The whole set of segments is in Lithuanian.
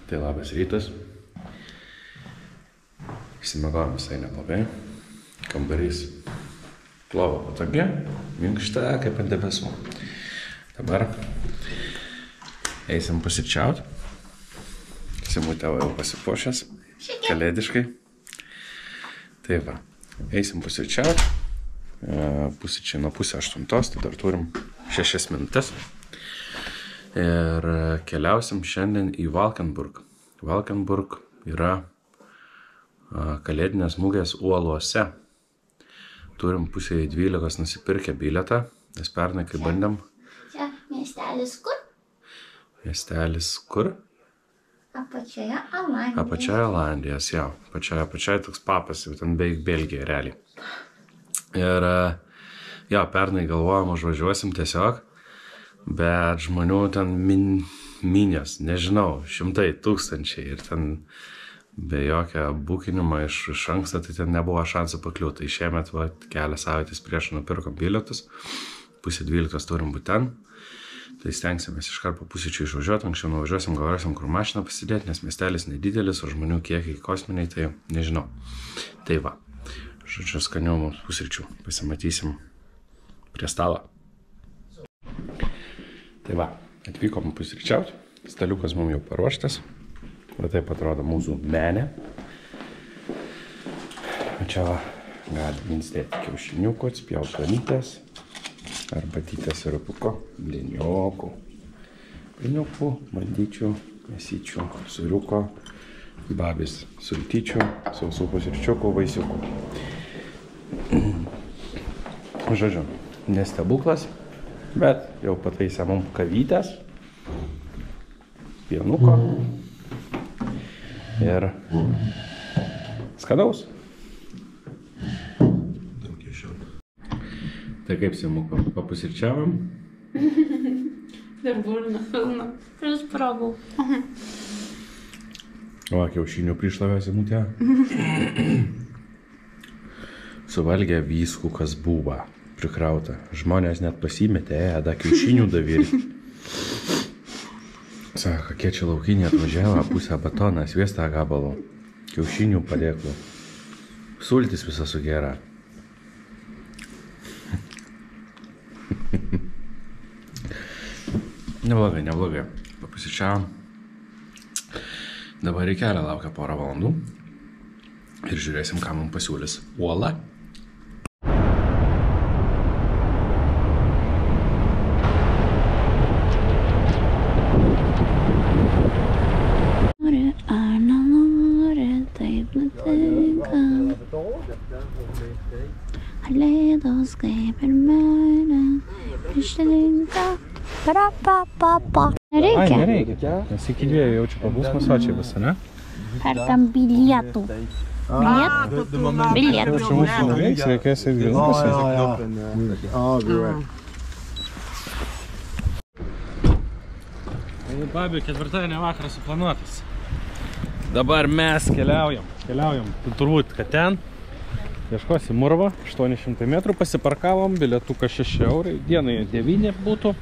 Tai labas rytas. Išsimegojom visai neblogai. Kambarys lova patogi, minkšta kaip ant debesų. Dabar eisim pusryčiaut. Simutė jau pasipuošęs, kalėdiškai. Tai va, eisim pusryčiaut. Pusryčiai nuo 7:30, tai dar turim 6 minutės. Ir keliausim šiandien į Valkenburg. Valkenburg yra kalėdinės mugės Uoluose. Turim 11:30 nusipirkę bilietą, nes pernai kai bandėm. Čia miestelis kur? Miestelis kur? Apačioje Olandijos. Apačioje Olandijos, jau. Apačioje toks papas, jau ten beveik Belgija realiai. Ir jo, pernai galvojom, užvažiuosim tiesiog, bet žmonių ten minės, nežinau, 100 000 ir ten be jokio bukinimo iš anksto, tai ten nebuvo šansų pakliūti. Tai šiemet va, kelias savaitės prieš nupirkom bilietus, 11:30 turim būti ten. Tai stengsimės iškart po pusryčių išvažiuoti, anksčiau nuvažiuosim, gal rasim kur mašiną pasidėti, nes miestelis nedidelis, o žmonių kiekiai kosminiai, tai nežinau. Tai va, žodžiu, skaniau mums pusryčių, pasimatysim prie stalo. Tai va, atvykom pusryčiauti, staliukas mums jau paruoštas, va taip atrodo mūsų menė. Čia va, galim įdėti kiaušiniukų, atspjauti anytės. Arbatytės sirupuko, bliniokų, bandyčių, mesyčių, sūriuko, babis, sultyčių, sausų pusryčiukų, vaisiukų. Žodžiu, nestebuklas, bet jau pataisė mums kavytės, pienuko ir skanaus. Tai kaip Simuk, papusryčiavom? Ir burna pilna. Prisprogau. O, kiaušinių prišlavė Simutė. Suvalgė viskų, kas buvo prikrauta. Žmonės net pasimetė, ėda kiaušinių davirį. Sako, kokie čia laukinė atvažiavo, pusę batoną, sviestą gabalų, kiaušinių padėklų. Sultis visą sugera. Neblogai. Papusryčiavom. Dabar į kelią laukia porą valandų. Ir žiūrėsim, ką mums pasiūlys Uola. Kalėdos kaip ir mėnė, išrinka. Nereikia? Ai, nereikia. Nes iki 2 jaučiu pabūs masuočiai visą, ne? Perkam bilietų. Bilietų. Čia mūsų neveiks, reikės ir vilnų pasėti. Babi, ketvirtadienio vakaras suplanuotas. Dabar mes keliaujam. Turbūt, kad ten. Ieškosim Murvą, 800 metrų, pasiparkavom, bilietukas 6 eurai, dienai 9 būtų.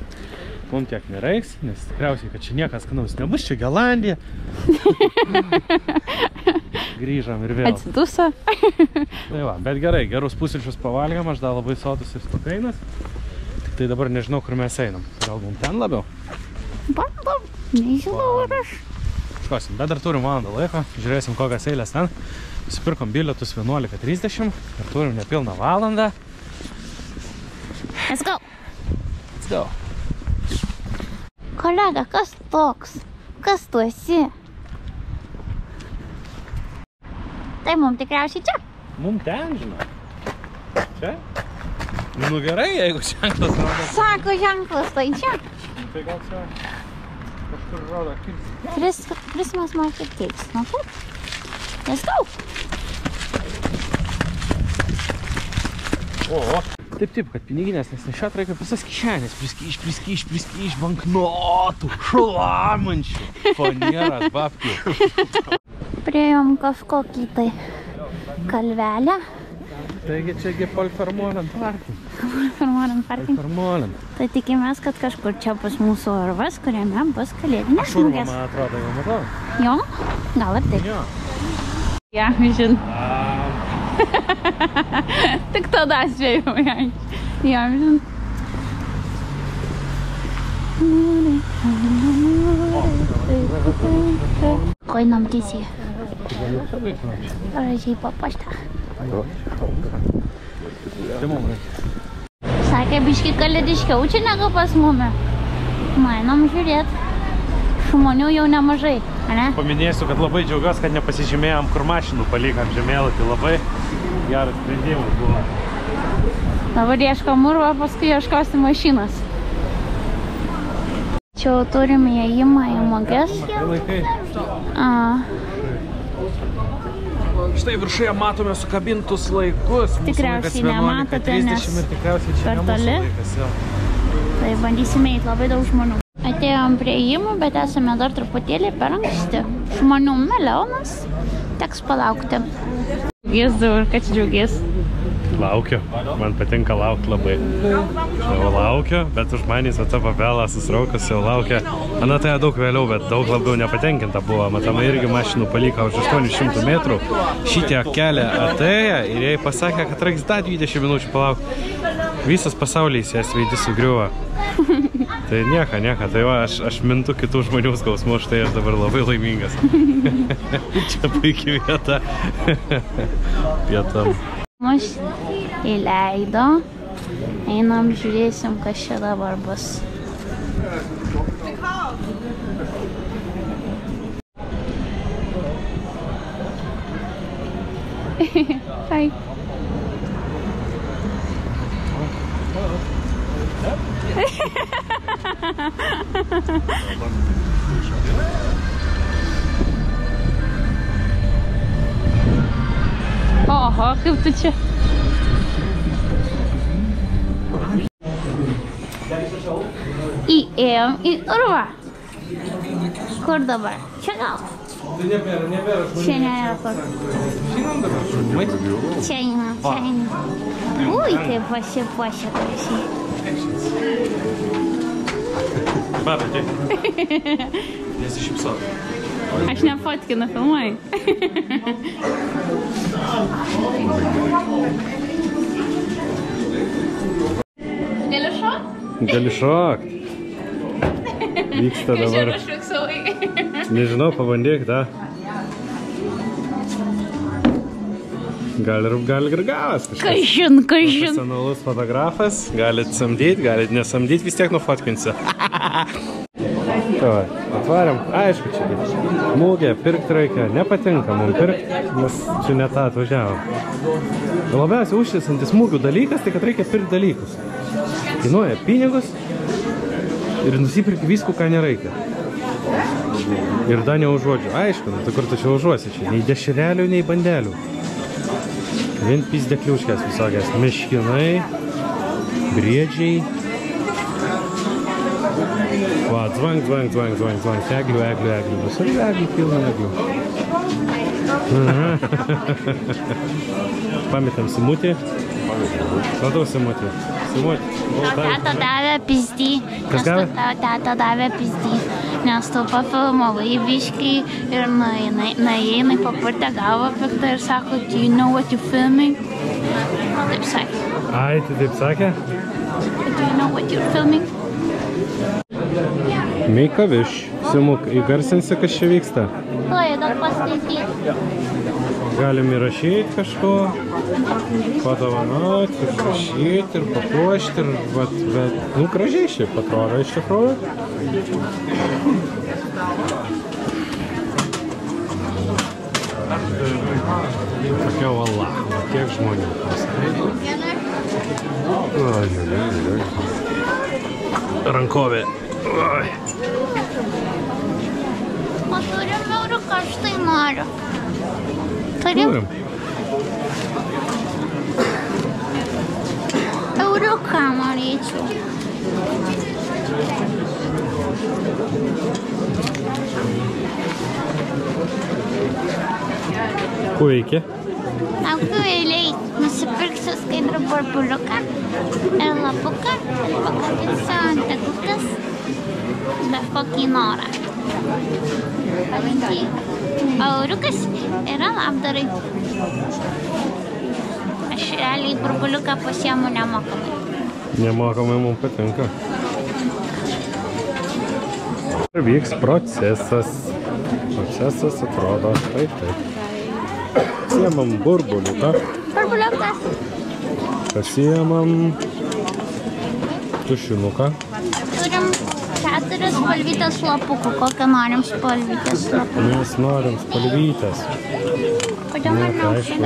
Mums tiek nereiks, nes tikriausiai, kad čia niekas skanaus nebus, čia Olandija. Grįžam ir vėl. Atsiduso. Tai va, bet gerai, gerus pusryčius pavalgėm, aš dar labai sotus ir stokainas. Tik tai dabar nežinau, kur mes einam. Gal mums ten labiau? Bandom, nežinau ar aš. Iškosim, bet dar turim valandą laiko, žiūrėsim kokias eilės ten. Nusipirkom bilietus 11:30 ir turim nepilną valandą. Let's go. Let's go. Kolega, kas toks? Kas tu esi? Tai mums tikriausiai čia. Mums ten, žinau. Čia? Nu gerai, jeigu ženklas rodo. Sako ženklas, tai čia. Tai gal čia kažkur rodo. Christmas market cakes. Nu taip. Let's go. O, taip, kad piniginės nesnešiot reikia visas kišenės, priskyš, banknotų, šlamančių, fanieras, babkių. Priėjom kažkokį tai kalvelę Taigi čiagi Polfermolen parking. Polfermolen parking. Polfermolen. Tai tikimės, kad kažkur čia bus mūsų urvas, kuriame bus kalėdinės mugės. Man atrodo, jau matau. Jo? Gal ir taip. Jo. Ja, žin. Tik tada spėjau, jai. Ja, žin. Ko einam tiesiai. Gražiai papuošta. Sakė, biški kalėdiškiau čia negu pas mumi. Einam žiūrėt. Žmonių jau nemažai, ane? Paminėsiu, kad labai džiaugiuosi, kad nepasižymėjom, kur mašinų palikam žemėlapį. Labai geras sprendimas buvo. Dabar ieškom urvo, paskui ieškosi mašinas. Čia turime įėjimą į muges. Štai viršuje matome sukabintus laikus. Tikriausiai nematote, nes per toli. Tai bandysime eiti labai daug žmonių. Atėjom prie įėjimų, bet esame dar truputėlį per anksti. Žmonių milijonas, teks palaukti. Džiaugies dabar, kad džiaugies. Laukiu, man patinka laukti labai. Jau laukiu, bet už manys va ta babela susiraukas jau laukia. Ana tai daug vėliau, bet daug labiau nepatenkinta buvo. Matama irgi mašinų paliko už 800 metrų. Šitie kelią atėjo ir jai pasakė, kad reiks dar 20 minučių palaukti. Visas pasaulis jas veidis sugriuvo. Tai nieka. Tai va, aš mintu kitų žmonių skausmų, štai aš dabar labai laimingas. Čia puikiai vieta. Pietam. Mus įleido. Einam, žiūrėsim, kas čia dabar bus. Hai. Oho, kaip tu čia? Įėjom į urvą. Kur dabar? Čia gal? Čia nėra kur. Čia einam. Ui, kaip pasipuošė gražiai. Matai. Nesišypsok. Aš nefotkinu, filmuoju. Gali šokt? Gali šokt. Vyksta dabar. Nežinau, pabandyk, da. Gal ir gavas kažkas. Kažin. Profesionalus fotografas. Galit samdyt, galit nesamdyt, vis tiek nufotkinsi. Atvarėm, aišku, čia mūgė, pirkti reikia, nepatinka mums pirkti, nes čia ne tą atvažiavom. Labiausiai užsisantis mūgių dalykas, tai kad reikia pirkti dalykus. Kainuoja pinigus ir nusipirki viskų, ką nereikia. Ir da neužuodžiu. Aišku, tai kur tu čia užuosi čia? Nei dešrelių, nei bandelių. Vien pizdekliuškės visokias. Meškinai, briedžiai. Va, zvank. Eglių. Visur eglių, pilna eglių. Pametėm simutį. Matau simutį. Tata davė pizdį. Kas gavė? Tata davė pizdį. Nes tu pafilmavai biškai ir naėjai papurtė galvą piktą ir sako, do you know what you're filming? Taip sakė. Ai, tai taip sakė? Do you know what you're filming? Meikaviš. Simuk, įgarsinsi, kas čia vyksta? Tuoj, dar paskaityti. Galim įrašyti kažko, padovanoti, išrašyti ir papuošti, ir bet, nu, gražiai šiaip atrodo iš tikrųjų. Tokia vala, kiek žmonių paskaitė. Rankovė. O turim euriuką, aš tai noriu. Turim? Euriuką norėčiau. Ko veikia? Laukiu eiliai nusipirkti skaidrų burbuliuką ir lapuką ir pakabinsiu ant eglutės bet kokį norą. Pavyzdžiui, euriukas yra labdarai. Aš realiai burbuliuką pasiemu nemokamai. Nemokamai mums patinka. Vyks procesas. Procesas atrodo taip. Pasiemam burbuliuką. Burbuliukas. Pasiemam tušinuką. Turim 4 spalvytės lapukų. Kokią norim spalvytės lapukų? Mes norim spalvytės. Aišku,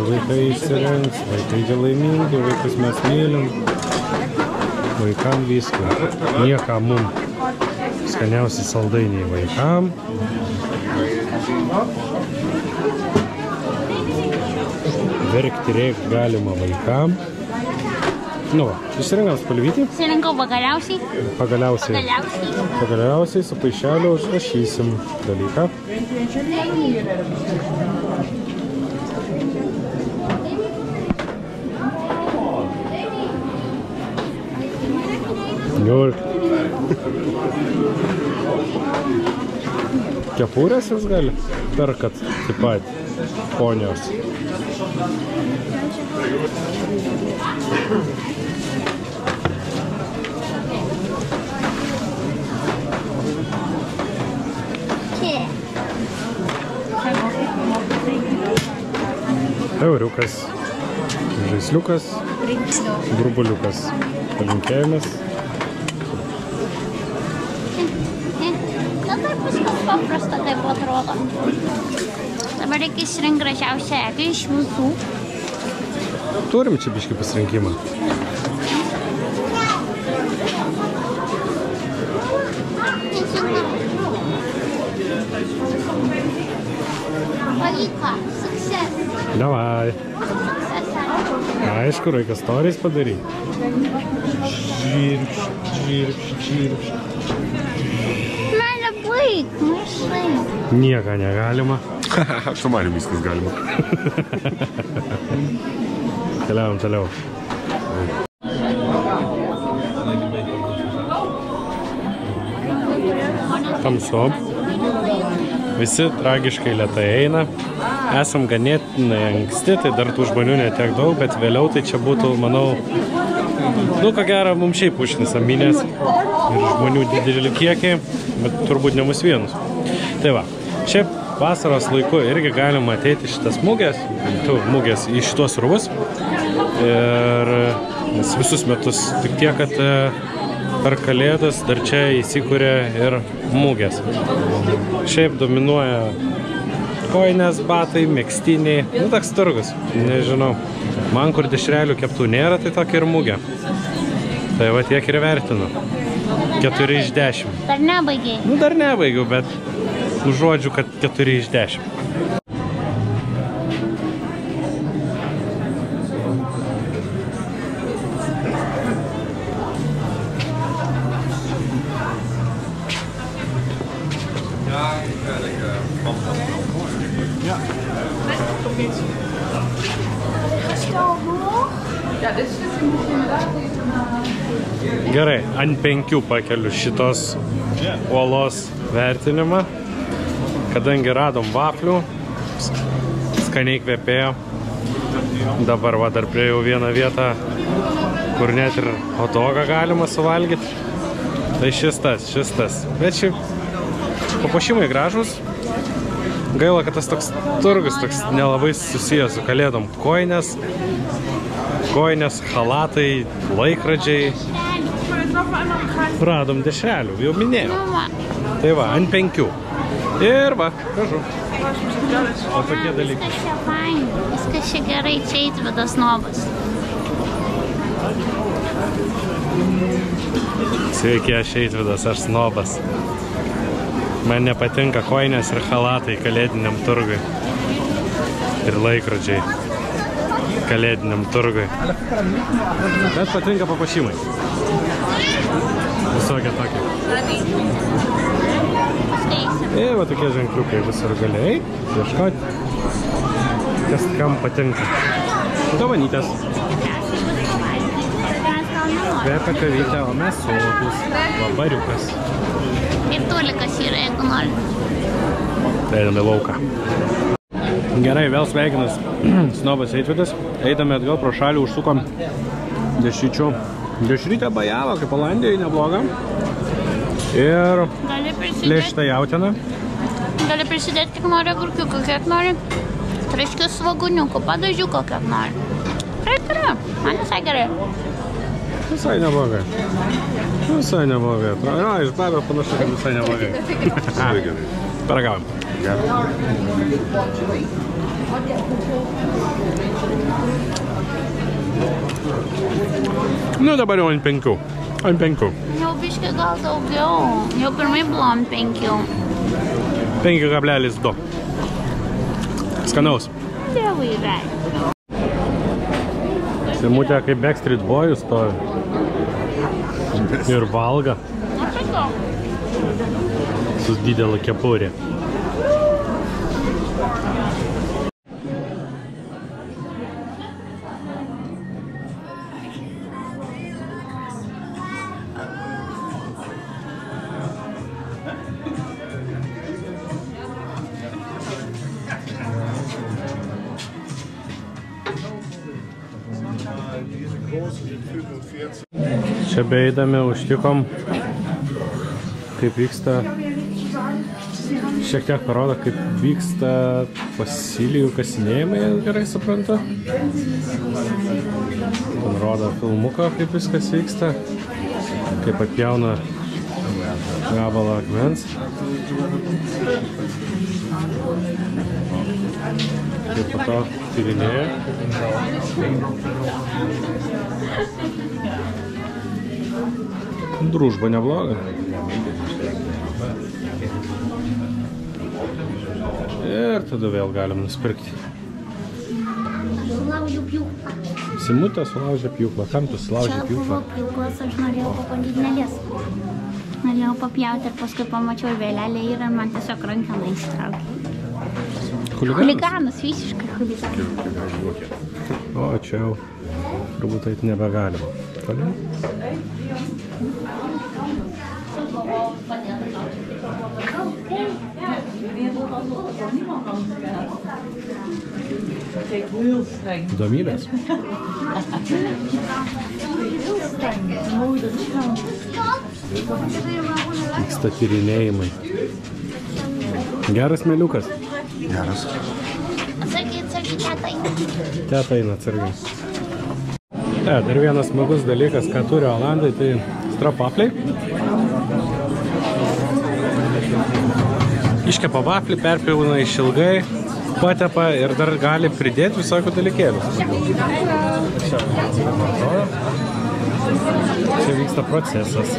vaikai įsirengs, vaikai laimingi, vaikus mes mylim. Vaikam viską. Niekam mum. Skaniausi saldainiai vaikam. Verkti reik galima vaikam. Nu va, išsirinkam spalvytį. Išsirinkau pagaliausiai. Pagaliausiai su paišeliu užrašysim dalyką. Niurk. Kepurės jūs gali perkat taip pat ponios. Euriukas, žaisliukas, burbuliukas. Palinkėjimas. Na taip viskas paprasta taip atrodo. Dabar reikia išsirinkti gražiausią eglį iš visų. Turim čia biškį pasirinkimą. Pavyko, success. Davai. Aišku, reikia stories padaryti. Čirpš. Meilė, baig, maišai. Nieko negalima. Su manim viskas galima. Keliavom toliau. Tamsu. Visi tragiškai lėtai eina. Esam ganėtinai anksti, tai dar tų žmonių netiek daug, bet vėliau tai čia būtų, manau, nu, ko gero, mums šiaip užnisaminės ir žmonių didelį kiekį, bet turbūt ne mus vienus. Tai va, šiaip vasaros laiku irgi galima ateiti šitas mugės į šitos rūbus ir visus metus, tik tiek, kad per Kalėdas dar čia įsikūrė ir mugės. Šiaip dominuoja kojinės, batai, megztiniai, nu toks turgus, nežinau. Man kur dešrelių keptų nėra, tai tokia ir mugė. Tai va tiek ir vertinu. 4 iš 10. Dar nebaigiai. Nu dar nebaigiau, bet užuodžiu, kad 4 iš 10. Gerai, ant 5 pakeliu šitos uolos vertinimą, kadangi radom vaflių, skaniai kvepėjo. Dabar va dar priejau vieną vietą, kur net ir hotdogą galima suvalgyti. Tai šis tas. Bet šiaip papuošimai gražus. Gaila, kad tas toks turgus toks nelabai susijęs su Kalėdom. Kojinės, halatai, laikrodžiai. Radom dešrelių, jau minėjau. Tai va, ant 5. Ir va, gražu. O tokie dalykai. Viskas čia fain, viskas čia gerai, čia Eitvydas snobas. Sveiki, aš Eitvydas, aš snobas. Man nepatinka kojinės ir halatai kalėdiniam turgui. Ir laikrodžiai kalėdiniam turgui. Bet patinka papuošimai. Visokie tokie. Ir va tokie ženkliukai visur gali eiti, ieškoti, kas kam patinka. Dovanytės. Kvepia kavytė, o mes sotus. Labariukas. Ir tulikas yra, jeigu nori. Einame lauką. Gerai, vėl sveikinas Snobas Eitvydas. Eidame atgal pro šalį, užsukom dešryčių. Dešrytę bajavą, kaip Olandijai, nebloga. Ir lėšta jautiena. Gali prisidėti, kiek nori agurkiuką, kiek nori traškius svaguniukų, padažiuką, kiek nori. Taip yra, man visai gerai. Visai neblogai. Visai neblogai. Na, iš babio panašu, kad visai neblogai. Paragavom. Nu, dabar jau ant 5. Ant 5. Jau biškai gal daugiau. Jau pirmai buvo ant 5. 5,2. Skanaus. Dievui veikia. Simutė kaip Backstreet Boys stovi. Ir valga. Su didelė kepurė. Čia beeidami užtikom, kaip vyksta, šiek tiek parodo, kaip vyksta fosilijų kasinėjimai, gerai suprantu. Ten rodo filmuką, kaip viskas vyksta, kaip atpjauna gabalą akmens. Kaip po to tyrinėja. Družba nebloga. Ir tada vėl galim nusipirkti. Sulaužiu pjūklą. Simutė sulaužė pjūklą. Kam tu sulaužė pjūklą? Čia buvo pjūklas, aš norėjau papandyti nelės. Norėjau papjauti ir paskui pamačiau vėlelę ir man tiesiog rankeną įsitraukė. Huliganas, visiškai huliganas. O, čia jau turbūt eit nebegalima. Toliau? Įdomybės. Vyksta tyrinėjimai. Geras meliukas. Geras. Atsargiai, teta eina. Teta eina atsargiai. Dar vienas smagus dalykas, ką turi Olandai, tai stropafliai. Iškepa vaflį, perpjauna išilgai, patepa ir dar gali pridėti visokių dalykėlių. Čia vyksta procesas.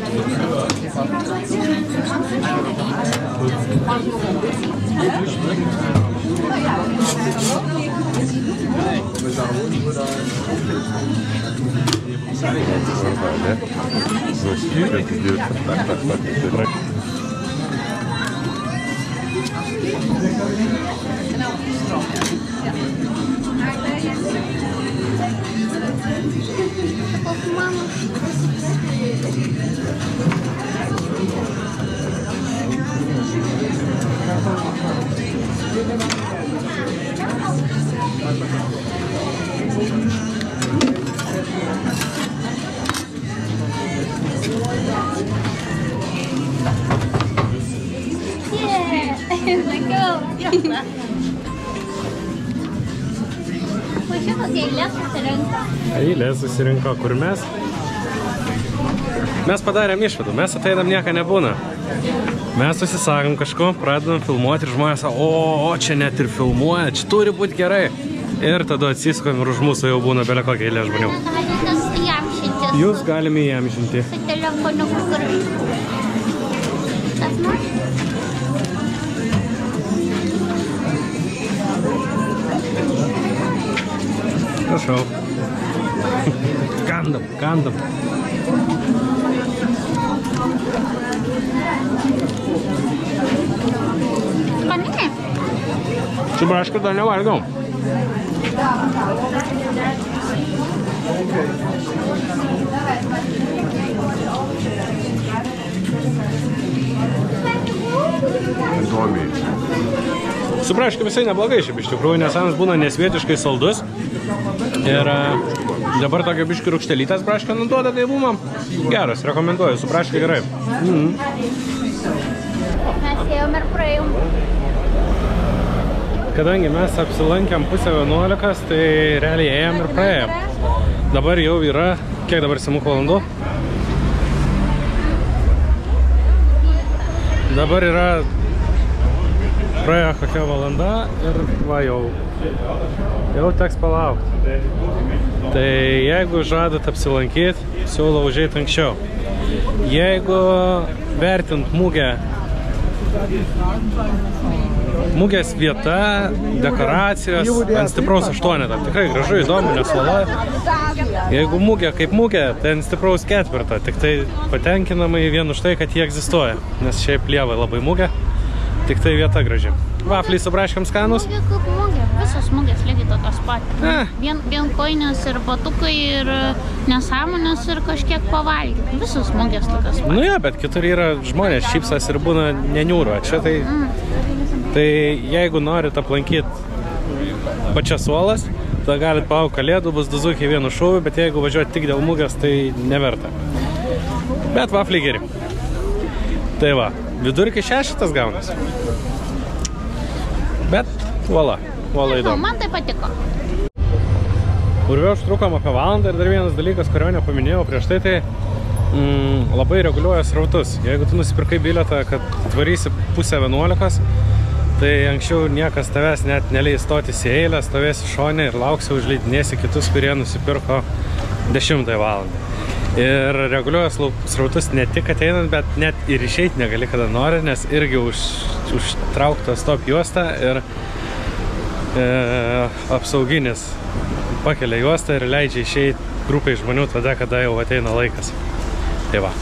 Eilės susirinko, kur mes. Mes padarėm išvadų, mes ateinam nieko nebūna. Mes susisakom kažko, pradedam filmuoti ir žmonės sako, o čia net ir filmuoja, čia turi būti gerai. Ir tada atsisukom ir už mūsų jau būna belia kokia eilė žmonių. Jūs galime įamžinti. Su telefonu kur. Tas nori? Prašau. Kandam, kandam. Skaniai. Čiubrašką dar nevalgau. Įdomiai. Su braškėm visai neblogai šiaip iš tikrųjų, nes jis būna nesvietiškai saldus. Ir dabar tokia biškį rūgštelytas braškė nuduoda gaivumą. Geras, rekomenduoju, su braškė gerai. Mes ėjom ir praėjom. Kadangi mes apsilankėm 10:11, tai realiai ėjom ir praėjom. Dabar jau yra, kiek dabar simuk valandų? Dabar yra praėjo kokia valanda ir va jau teks palaukti. Tai jeigu žadat apsilankyti, siūlau užeiti anksčiau. Jeigu vertint mugės vieta, dekoracijos, ant stipraus 8, tikrai gražu, įdomu, nesvaloja. Jeigu mugė kaip mugė, tai ant stipraus 4, tik tai patenkinamai vien už tai, kad jie egzistuoja, nes šiaip lieva labai mugė, tik tai vieta graži. Vafliai su braškėm skanus. Mugė kaip mugė, visos mugės lygiai tokios pat. Vien koinės ir batukai ir nesąmonės ir kažkiek pavalgyti. Visos mugės tokios pat. Nu jo, bet kitur yra žmonės šypsas ir būna neniūro. Čia tai jeigu norit aplankyti pačias suolas, tada galit palaukti kalėdų, bus duzukiai vienu šūviu, bet jeigu važiuoti tik dėl mugės, tai neverta. Bet vafliai geri. Tai va, vidurkį 6 gaunas. Bet vola įdomu. Man tai patiko. Urve užtrukom apie valandą ir dar vienas dalykas, kurio nepaminėjau prieš tai, labai reguliuoja srautus. Jeigu tu nusipirkai bilietą, kad atvarysi 10:11, tai anksčiau niekas tavęs net neleis stotis į eilę, stovėsi šone ir lauksi, užleidinėsi kitus, kurie nusipirko 10 valandą. Ir reguliuoja srautus ne tik ateinant, bet net ir išeiti negali kada nori, nes irgi užtraukta stop juosta ir apsauginis pakelia juostą ir leidžia išeiti grupai žmonių tada, kada jau ateina laikas. Tai va.